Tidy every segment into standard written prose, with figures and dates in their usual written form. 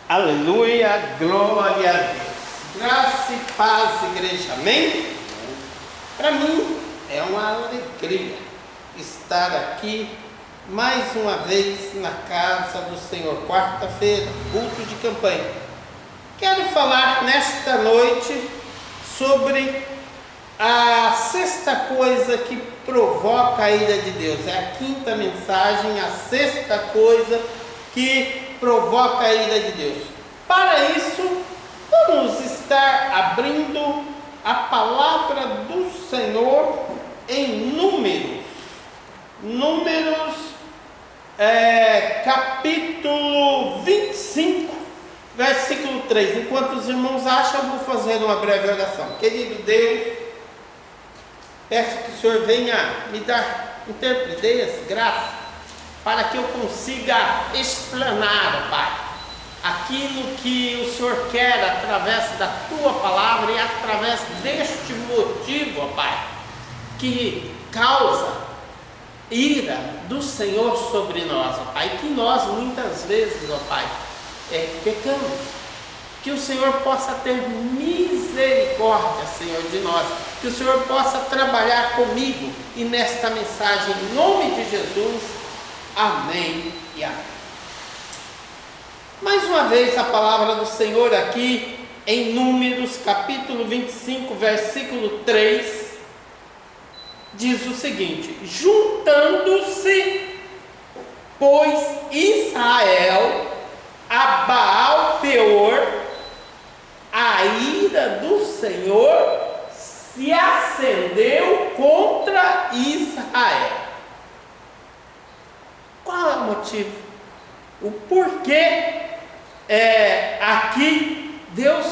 Aleluia, glória a Deus. Graça e paz, igreja, amém? Para mim é uma alegria estar aqui mais uma vez na casa do Senhor, quarta-feira, culto de campanha. Quero falar nesta noite sobre a sexta coisa que provoca a ira de Deus. É a quinta mensagem, a sexta coisa que provoca a ira de Deus. Para isso, vamos estar abrindo a palavra do Senhor em Números, capítulo 25, versículo 3. Enquanto os irmãos acham, eu vou fazer uma breve oração. Querido Deus, peço que o Senhor venha me dar interpreteias, graça, para que eu consiga explanar, Pai, aquilo que o Senhor quer através da Tua palavra e através deste motivo, Pai, que causa ira do Senhor sobre nós, Pai, que nós muitas vezes, Pai, pecamos. Que o Senhor possa ter misericórdia, Senhor, de nós. Que o Senhor possa trabalhar comigo e nesta mensagem, em nome de Jesus. Amém e amém. Mais uma vez a palavra do Senhor aqui em Números, capítulo 25, versículo 3, diz o seguinte: juntando-se, pois, Israel a Baal Peor, a ira do Senhor se acendeu contra Israel. Qual é o motivo? O porquê aqui Deus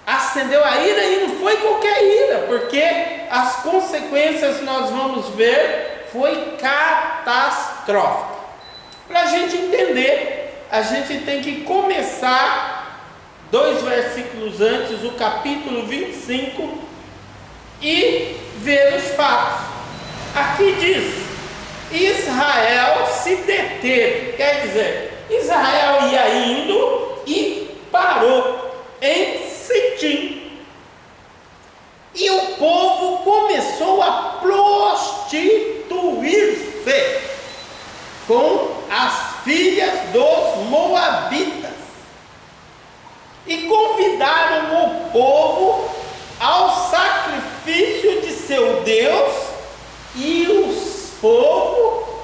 acendeu a ira, e não foi qualquer ira, porque as consequências nós vamos ver foi catastrófica. Para a gente entender, a gente tem que começar 2 versículos antes, o capítulo 25, e ver os fatos. Aqui diz: Israel se deteve, quer dizer, Israel ia indo e parou em Sitim. E o povo começou a prostituir-se com as filhas dos moabitas. E convidaram o povo ao sacrifício de seu Deus, e o povo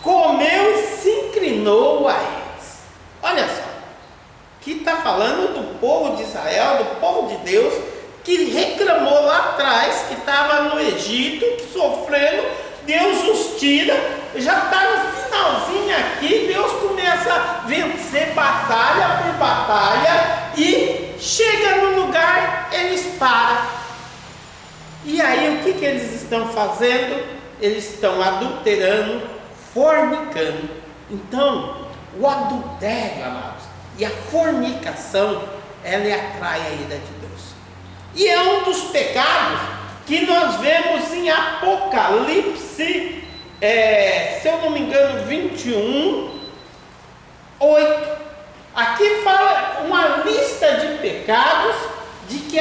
comeu e se inclinou a eles. Olha só, que está falando do povo de Israel, do povo de Deus, que reclamou lá atrás, que estava no Egito, que sofrendo. Deus os tira, já está no finalzinho aqui. Deus começa a vencer batalha por batalha, e chega no lugar, eles param. E aí o que eles estão fazendo? Eles estão adulterando, fornicando. Então, o adultério, amados, e a fornicação, ela atrai a ira de Deus. E é um dos pecados que nós vemos em Apocalipse, se eu não me engano, 21, 8. Aqui fala uma lista de pecados, de que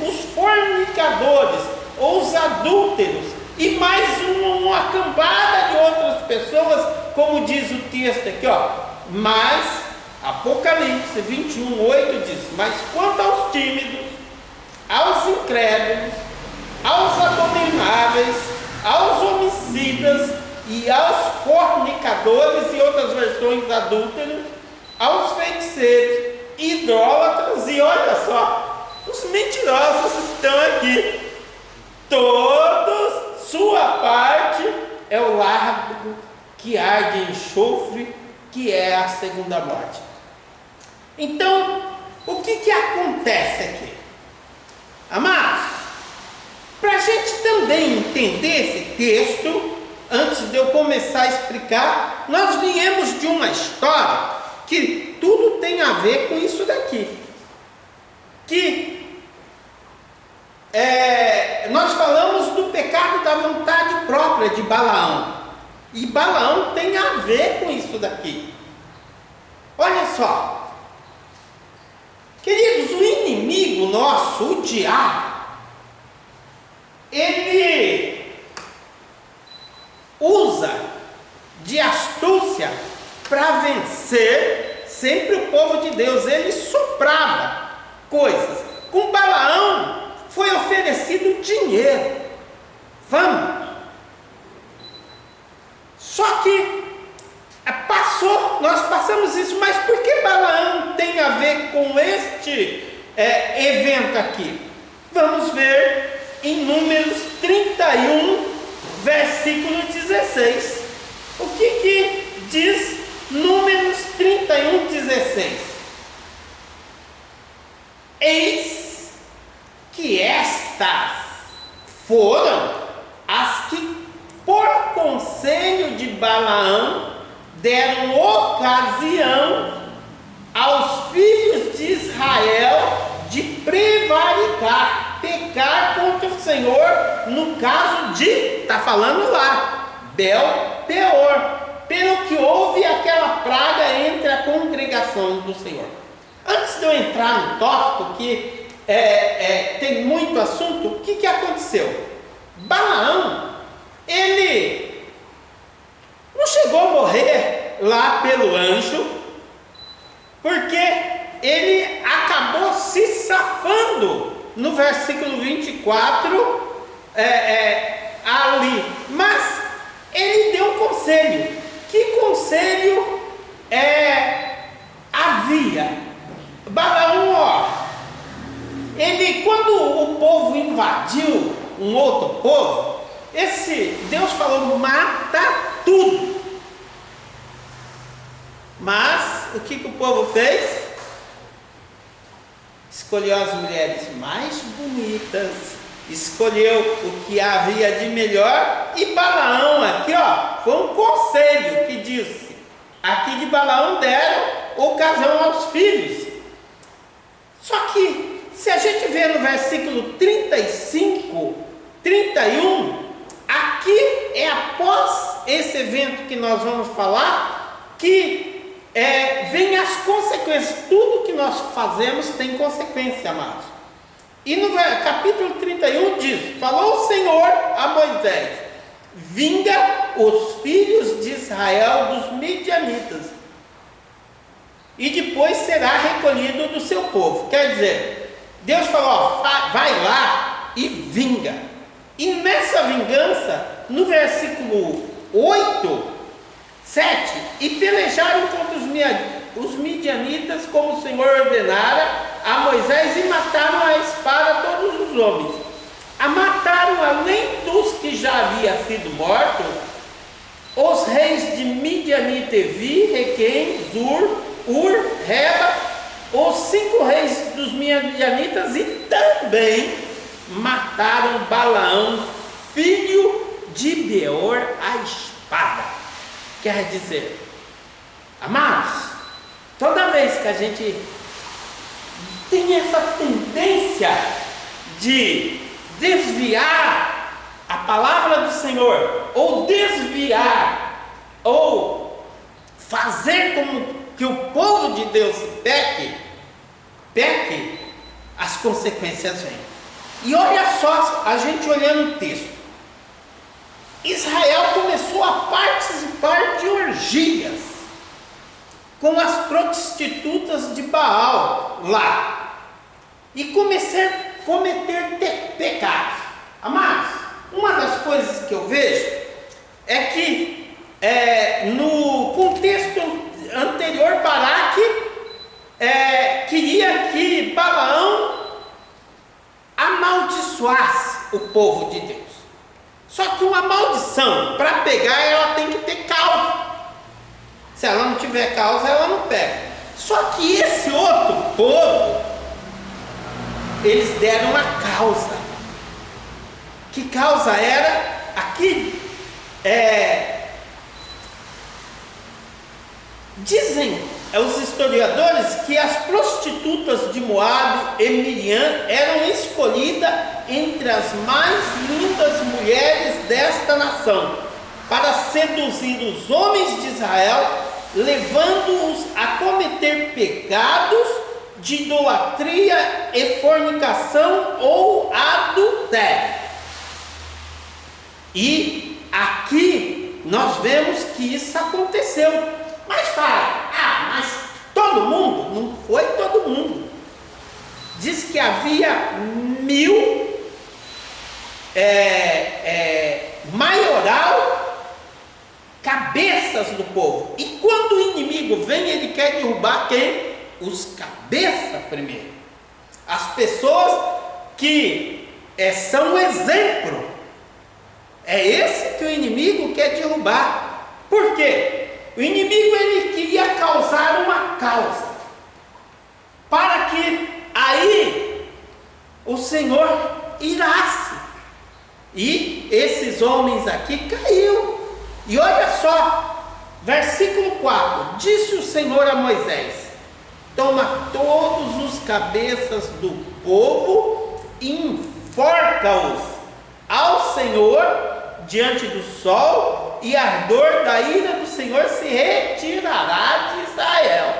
os fornicadores, ou os adúlteros, e mais uma cambada de outras pessoas, como diz o texto aqui, mas Apocalipse 21, 8 diz: mas quanto aos tímidos, aos incrédulos, aos abomináveis, aos homicidas e aos fornicadores, e outras versões, adúlteros, aos feiticeiros, idólatras, e olha só, os mentirosos estão aqui, todos, sua parte é o lago que arde em enxofre, que é a segunda morte. Então, o que acontece aqui? Amados, para a gente também entender esse texto, antes de eu começar a explicar, nós viemos de uma história que tudo tem a ver com isso daqui. Que nós falamos do pecado da vontade própria de Balaão. E Balaão tem a ver com isso daqui. Olha só, queridos, o inimigo nosso, o diabo, ele usa de astúcia para vencer sempre o povo de Deus. Ele soprava coisas. Com Balaão foi oferecido dinheiro, vamos. Só que nós passamos isso, mas por que Balaão tem a ver com este evento aqui? Vamos ver em Números 31, versículo 16. O que diz Números 31, 16? Eis que estas foram as que, por conselho de Balaão, deram ocasião aos filhos de Israel de prevaricar, pecar contra o Senhor, no caso de, está falando lá, Bel-peor, pelo que houve aquela praga entre a congregação do Senhor. Antes de eu entrar no tópico, que tem muito assunto, o que aconteceu? Balaão, ele não chegou a morrer lá pelo anjo, porque ele acabou se safando no versículo 24 ali, mas ele deu um conselho. Que conselho havia? Balaão, ele, quando o povo invadiu um outro povo, Deus falou: mata tudo. Mas o que o povo fez? Escolheu as mulheres mais bonitas, escolheu o que havia de melhor. E Balaão aqui, foi um conselho que disse: aqui de Balaão deram ocasião aos filhos. Só que se a gente vê no versículo 35, 31, aqui é após esse evento que nós vamos falar, que vem as consequências. Tudo que nós fazemos tem consequência, amados. E no capítulo 31 diz: falou o Senhor a Moisés: vinga os filhos de Israel dos midianitas, e depois será recolhido do seu povo. Quer dizer, Deus falou: vai lá e vinga. E nessa vingança, no versículo 8, 7, e pelejaram contra os midianitas como o Senhor ordenara a Moisés, e mataram a espada todos os homens. Mataram, além dos que já haviam sido mortos, os reis de Midian, Evi, Requem, Zur, Ur, Reba, os 5 reis dos midianitas, e também mataram Balaão, filho de Beor, a espada. Quer dizer, amados, toda vez que a gente tem essa tendência de desviar a palavra do Senhor, ou desviar, ou fazer como que o povo de Deus peque, as consequências vêm. E olha só, a gente olhando o texto, Israel começou a participar de orgias com as prostitutas de Baal lá, e começar a cometer pecados. Amados, uma das coisas que eu vejo é que no contexto anterior, Baraque queria que Balaão amaldiçoasse o povo de Deus. Só que uma maldição, para pegar, ela tem que ter causa. Se ela não tiver causa, ela não pega. Só que esse outro povo, eles deram a causa. Que causa era? Aqui dizem os historiadores que as prostitutas de Moabe e Miriam eram escolhidas entre as mais lindas mulheres desta nação, para seduzir os homens de Israel, levando-os a cometer cometer pecados de idolatria e fornicação ou adultério. E aqui nós vemos que isso aconteceu. Mas fala, mas todo mundo? Não foi todo mundo. Diz que havia 1000 maioral cabeças do povo. E quando o inimigo vem, ele quer derrubar quem? Os cabeças primeiro. As pessoas que são exemplo. É esse que o inimigo quer derrubar. Por quê? O inimigo, ele queria causar uma causa, para que aí o Senhor irasse. E esses homens aqui caíram. E olha só, versículo 4: disse o Senhor a Moisés: toma todos os cabeças do povo e enforca-os ao Senhor diante do sol, e a ardor da ira do Senhor se retirará de Israel.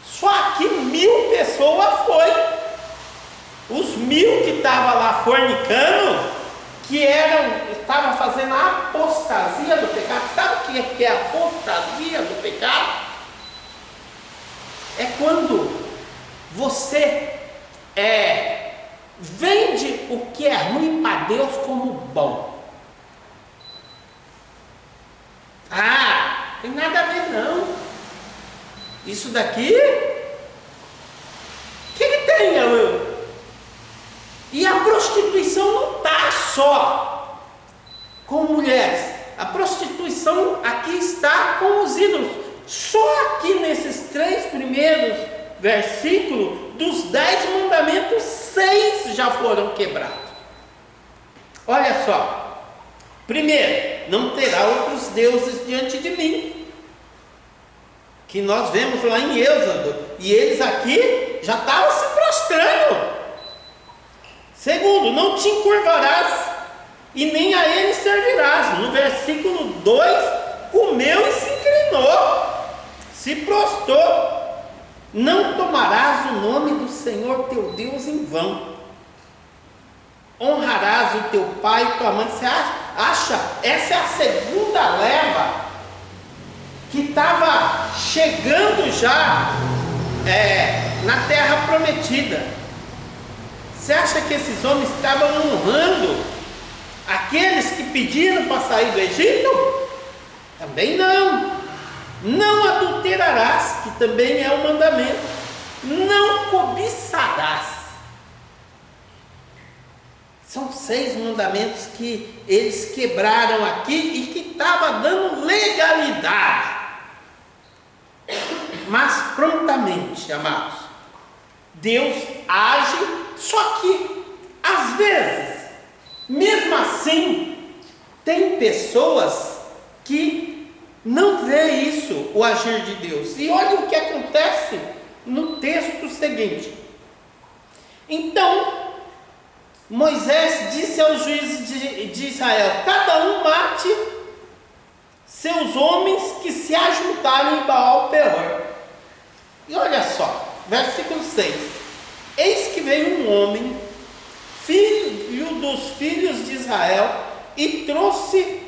Só que 1000 pessoas foi. Os 1000 que estavam lá fornicando, que estavam fazendo a apostasia do pecado. Sabe o que é a apostasia do pecado? É quando você vende o que é ruim para Deus como bom. Tem nada a ver não. Isso daqui, o que tem? E a prostituição não está só com mulheres. A prostituição aqui está com os ídolos. Só aqui nesses 3 primeiros versículos, dos 10 mandamentos, 6 já foram quebrados. Olha só. Primeiro, não terá outros deuses diante de mim, que nós vemos lá em Êxodo, e eles aqui já estavam se prostrando. Segundo, não te encurvarás e nem a ele servirás. No versículo 2, comeu e se inclinou, se prostrou. Não tomarás o nome do Senhor teu Deus em vão. Honrarás o teu pai e tua mãe. Você acha? Essa é a segunda leva que estava chegando já na terra prometida. Você acha que esses homens estavam honrando aqueles que pediram para sair do Egito? Também não. Não adulterarás, que também é um mandamento. Não cobiçarás. São 6 mandamentos que eles quebraram aqui e que estava dando legalidade. Mas prontamente, amados, Deus age, só que às vezes, mesmo assim, tem pessoas que não vê isso, o agir de Deus. E olha o que acontece no texto seguinte. Então Moisés disse aos juízes de Israel: cada um mate seus homens que se ajuntarem em Baal-Peor. E olha só, versículo 6: eis que veio um homem, filho dos filhos de Israel, e trouxe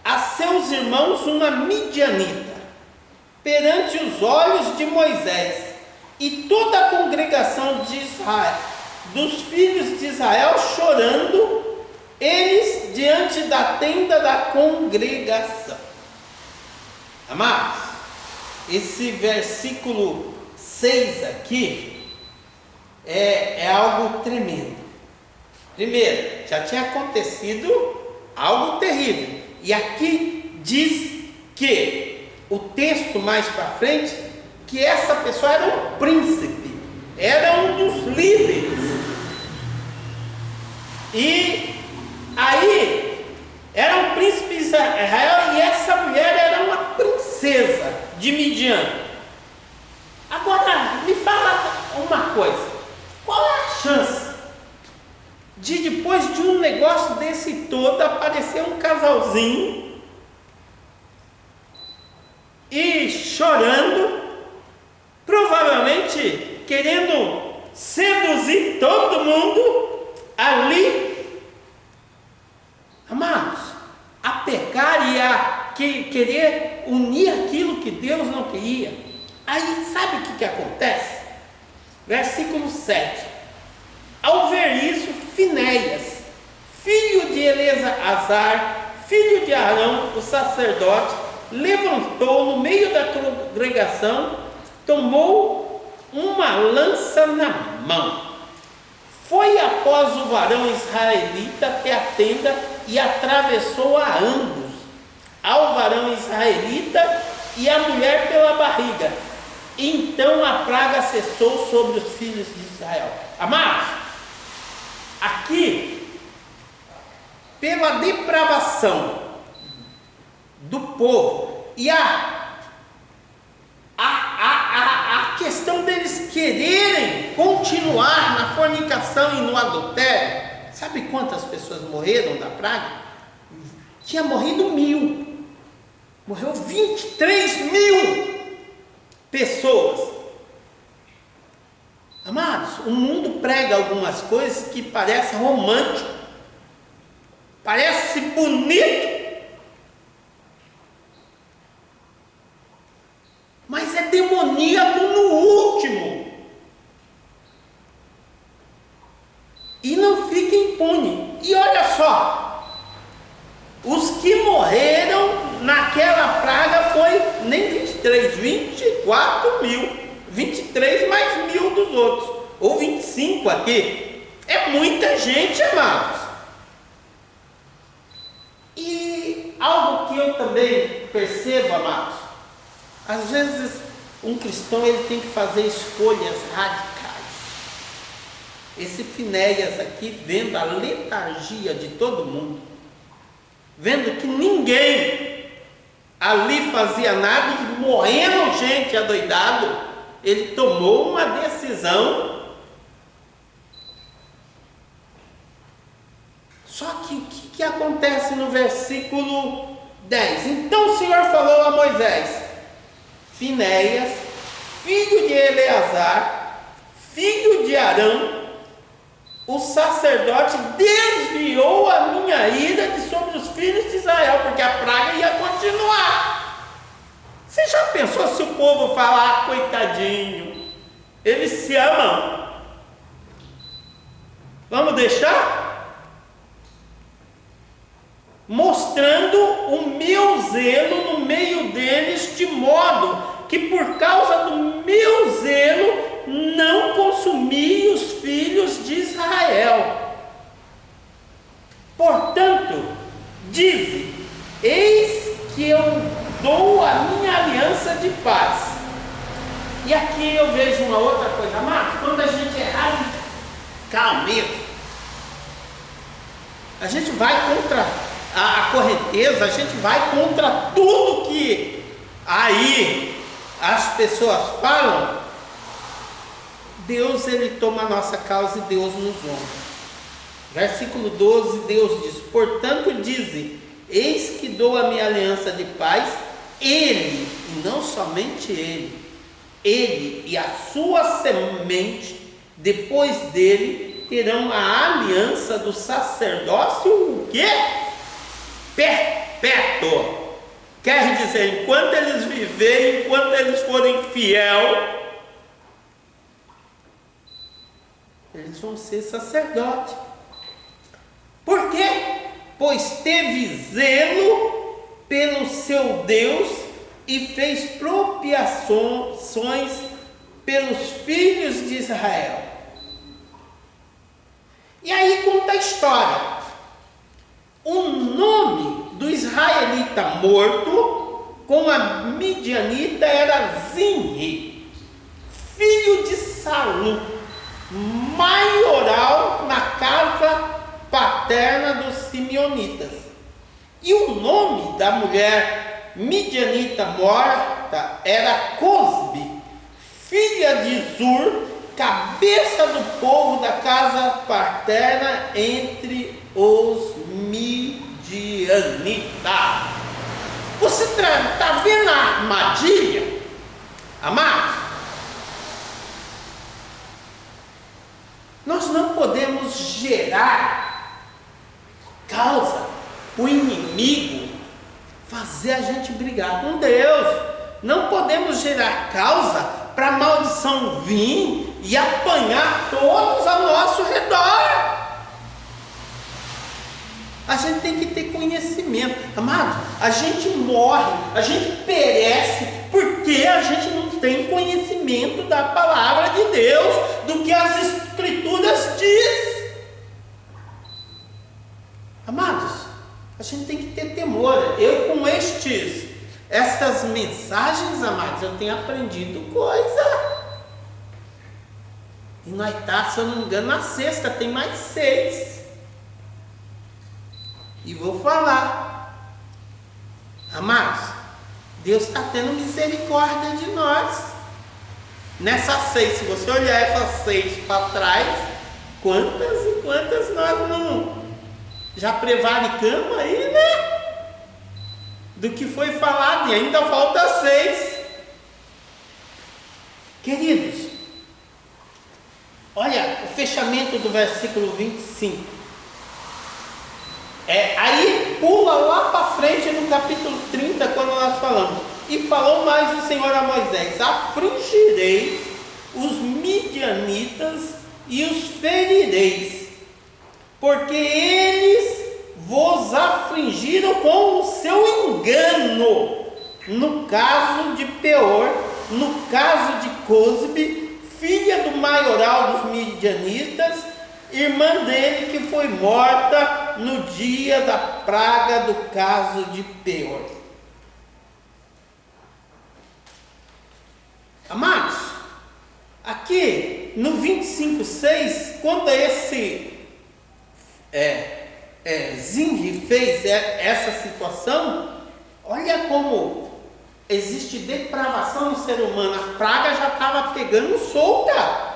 a seus irmãos uma midianita perante os olhos de Moisés e toda a congregação de Israel, dos filhos de Israel, chorando, eles diante da tenda da congregação. Amados, esse versículo 6 aqui é algo tremendo. Primeiro, já tinha acontecido algo terrível, e aqui diz que o texto mais para frente, que essa pessoa era um príncipe, era um dos líderes. E aí era um príncipe de Israel, e essa mulher era uma princesa de Midian. Agora me fala uma coisa: qual é a chance de depois de um negócio desse todo aparecer um casalzinho e chorando provavelmente querendo seduzir todo mundo ali, amados, a pecar e a querer unir aquilo que Deus não queria. Aí sabe o que acontece? Versículo 7. Ao ver isso, Finéias, filho de Eleazar, filho de Arão, o sacerdote, levantou no meio da congregação, tomou uma lança na mão, foi após o varão israelita até a tenda e atravessou a ambos, ao varão israelita e a mulher pela barriga. Então a praga cessou sobre os filhos de Israel. Amados, aqui, pela depravação do povo e a questão deles quererem continuar na fornicação e no adultério, sabe quantas pessoas morreram da praga? Tinha morrido 1.000, morreu 23.000 pessoas. Amados, o mundo prega algumas coisas que parecem romântico, parece bonito, mas é demoníaco no último, e não fica impune. E olha só, os que morreram naquela praga foi nem 23, 24.000, 23 mais 1.000 dos outros, ou 25 aqui, é muita gente, amados. E algo que eu também percebo, amados, às vezes um cristão ele tem que fazer escolhas radicais. Esse Finéias aqui, vendo a letargia de todo mundo, vendo que ninguém ali fazia nada e morrendo gente adoidado, ele tomou uma decisão. Só que o que acontece no versículo 10? Então o Senhor falou a Moisés: Finéias, filho de Eleazar, filho de Arão, o sacerdote, desviou a minha ira de sobre os filhos de Israel, porque a praga ia continuar. Você já pensou se o povo falar, coitadinho, eles se amam, vamos deixar? Mostrando o meu zelo no meio deles, de modo que por causa do meu zelo não consumi os filhos de Israel. Portanto, dize: eis que eu dou a minha aliança de paz. E aqui eu vejo uma outra coisa, mas quando a gente é radical mesmo, a gente vai contra a correnteza, a gente vai contra tudo que aí as pessoas falam. Deus, ele toma a nossa causa e Deus nos honra. Versículo 12, Deus diz: portanto dize, eis que dou a minha aliança de paz, ele, e não somente ele e a sua semente depois dele terão a aliança do sacerdócio, o quê? Perpétuo. Quer dizer, enquanto eles viverem, enquanto eles forem fiel, eles vão ser sacerdote. Por quê? Pois teve zelo pelo seu Deus e fez propiações pelos filhos de Israel. E aí conta a história. O nome do israelita morto com a midianita era Zinri, filho de Salu, maioral na casa paterna dos simeonitas. E o nome da mulher midianita morta era Cosbi, filha de Zur, cabeça do povo da casa paterna entre os midianitas. Você está vendo a armadilha, amados? não podemos gerar causa para o inimigo fazer a gente brigar com Deus. Não podemos gerar causa para a maldição vir e apanhar todos ao nosso redor. A gente tem que ter conhecimento. Amados, a gente morre, a gente perece porque a gente não tem conhecimento da palavra de Deus, do que as Escrituras diz. Amados, a gente tem que ter temor. Eu com estas mensagens, amados, eu tenho aprendido coisa. E nós está, se eu não me engano, na sexta, tem mais 6. E vou falar. Amados, Deus está tendo misericórdia de nós. Nessas 6, se você olhar essas 6 para trás, quantas e quantas nós não já prevaricamos aí, né? Do que foi falado, e ainda falta 6. Queridos, olha o fechamento do versículo 25. Aí pula lá para frente no capítulo 30, quando nós falamos: e falou mais o Senhor a Moisés: afligireis os midianitas e os ferireis, porque eles vos afligiram com o seu engano, no caso de Peor, no caso de Cosbe, filha do maioral dos midianitas, irmã dele, que foi morta no dia da praga do caso de Peor. Amados, aqui no 25:6, quando esse Zimri fez essa situação, olha como existe depravação no ser humano. A praga já estava pegando solta,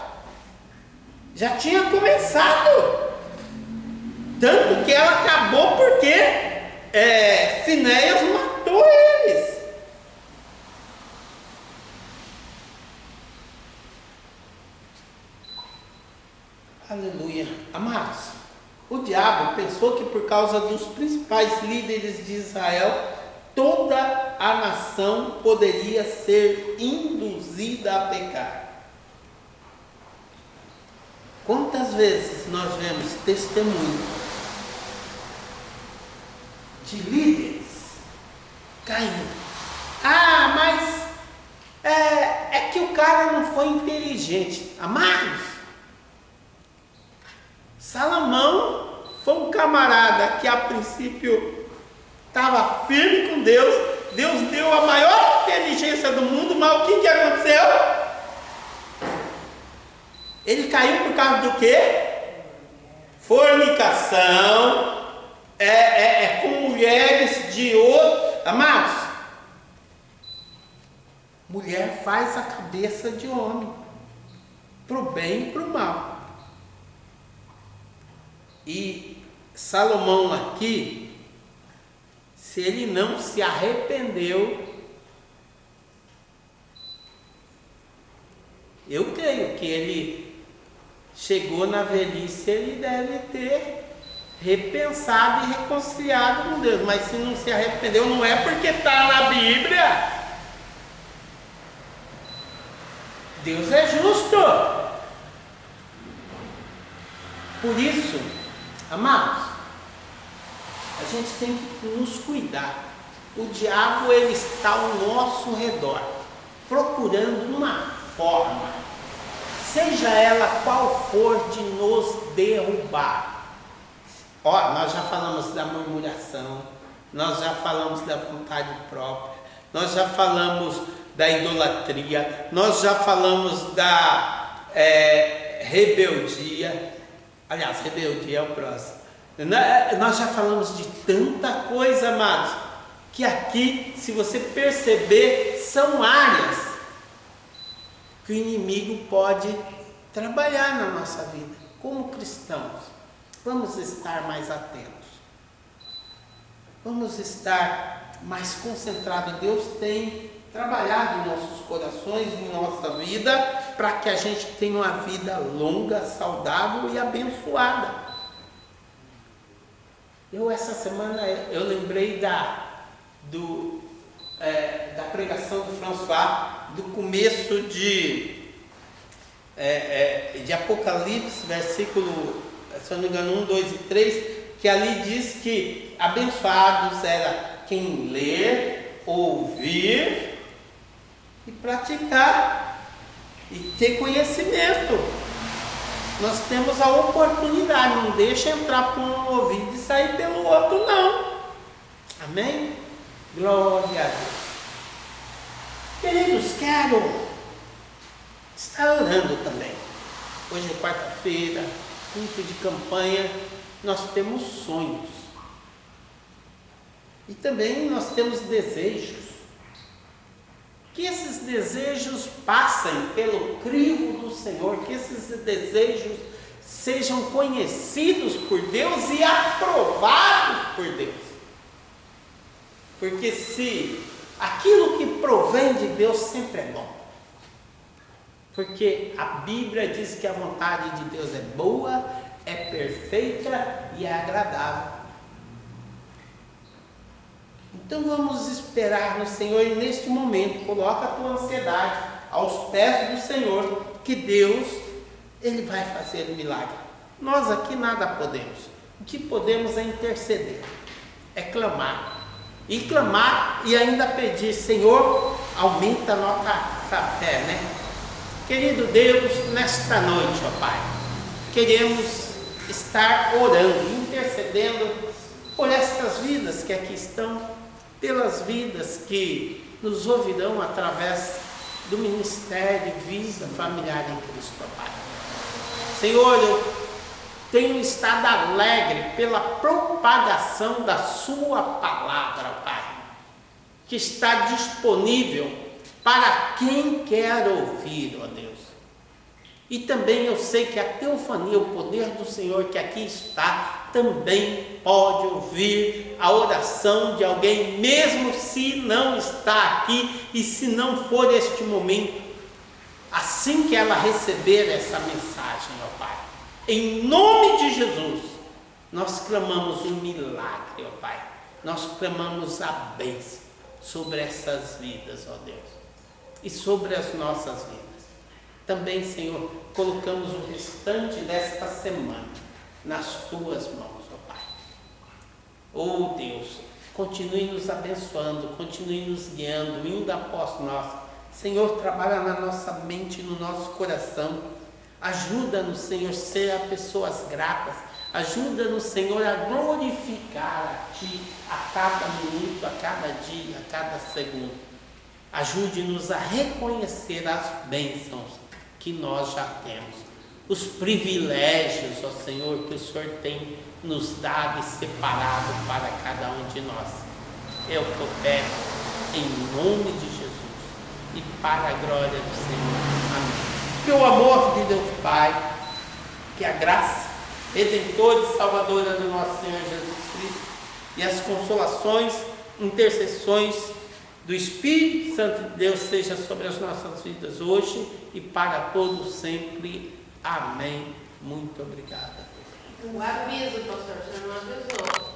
já tinha começado, tanto que ela acabou porque Finéias matou eles. Aleluia. Amados, o diabo pensou que por causa dos principais líderes de Israel, toda a nação poderia ser induzida a pecar. Quantas vezes nós vemos testemunho de líderes caindo? Mas é que o cara não foi inteligente. Amados, Salomão foi um camarada que a princípio estava firme com Deus. Deus deu a maior inteligência do mundo, mas o que aconteceu? Ele caiu por causa do quê? Fornicação, com mulheres de outro. Amados, mulher faz a cabeça de homem, pro bem e pro mal. E Salomão aqui, se ele não se arrependeu, eu creio que ele chegou na velhice, ele deve ter repensado e reconciliado com Deus. Mas se não se arrependeu, não é porque está na Bíblia. Deus é justo. Por isso, amados, a gente tem que nos cuidar. O diabo, ele está ao nosso redor, procurando uma forma, seja ela qual for, de nos derrubar. Nós já falamos da murmuração, nós já falamos da vontade própria, nós já falamos da idolatria, nós já falamos da rebeldia. Aliás, rebeldia é o próximo. Nós já falamos de tanta coisa, amados, que aqui, se você perceber, são áreas que o inimigo pode trabalhar na nossa vida. Como cristãos, vamos estar mais atentos, vamos estar mais concentrados. Deus tem trabalhado em nossos corações. situações em nossa vida, para que a gente tenha uma vida longa, saudável e abençoada. Essa semana, eu lembrei da pregação do François, do começo de Apocalipse, versículo, se eu não me engano, 1, 2 e 3, que ali diz que abençoados era quem ler, ouvir e praticar e ter conhecimento. Nós temos a oportunidade, não deixa entrar por um ouvido e sair pelo outro, não. Amém? Glória a Deus. Queridos, quero estar orando também. Hoje é quarta-feira, culto de campanha, nós temos sonhos. E também nós temos desejos. Que esses desejos passem pelo crivo do Senhor, que esses desejos sejam conhecidos por Deus e aprovados por Deus. Porque se aquilo que provém de Deus sempre é bom. Porque a Bíblia diz que a vontade de Deus é boa, é perfeita e é agradável. Então vamos esperar no Senhor e neste momento coloca a tua ansiedade aos pés do Senhor, que Deus, Ele vai fazer o milagre. Nós aqui nada podemos. O que podemos é interceder, é clamar. E clamar e ainda pedir, Senhor, aumenta a nossa fé, né? Querido Deus, nesta noite, ó Pai, queremos estar orando, intercedendo por estas vidas que aqui estão, pelas vidas que nos ouvirão através do Ministério Vida Familiar em Cristo, ó Pai. Senhor, eu tenho estado alegre pela propagação da Sua Palavra, Pai, que está disponível para quem quer ouvir, ó Deus. E também eu sei que a teofania, o poder do Senhor que aqui está, também pode ouvir a oração de alguém, mesmo se não está aqui e se não for este momento, assim que ela receber essa mensagem, ó Pai. Em nome de Jesus, nós clamamos um milagre, ó Pai. Nós clamamos a bênção sobre essas vidas, ó Deus, e sobre as nossas vidas. Também, Senhor, colocamos o restante desta semana nas Tuas mãos, ó Pai. Oh Deus, continue nos abençoando, continue nos guiando, indo após nós. Senhor, trabalha na nossa mente, no nosso coração. Ajuda-nos, Senhor, ser a pessoas gratas. Ajuda-nos, Senhor, a glorificar a Ti a cada minuto, a cada dia, a cada segundo. Ajude-nos a reconhecer as bênçãos que nós já temos, os privilégios, ó Senhor, que o Senhor tem nos dado e separado para cada um de nós. É o que eu peço em nome de Jesus e para a glória do Senhor. Amém. Que o amor de Deus Pai, que a graça redentora e salvadora do nosso Senhor Jesus Cristo e as consolações, intercessões do Espírito Santo de Deus seja sobre as nossas vidas hoje e para todos sempre. Amém. Muito obrigado. Um aviso, pastor, você não avisou.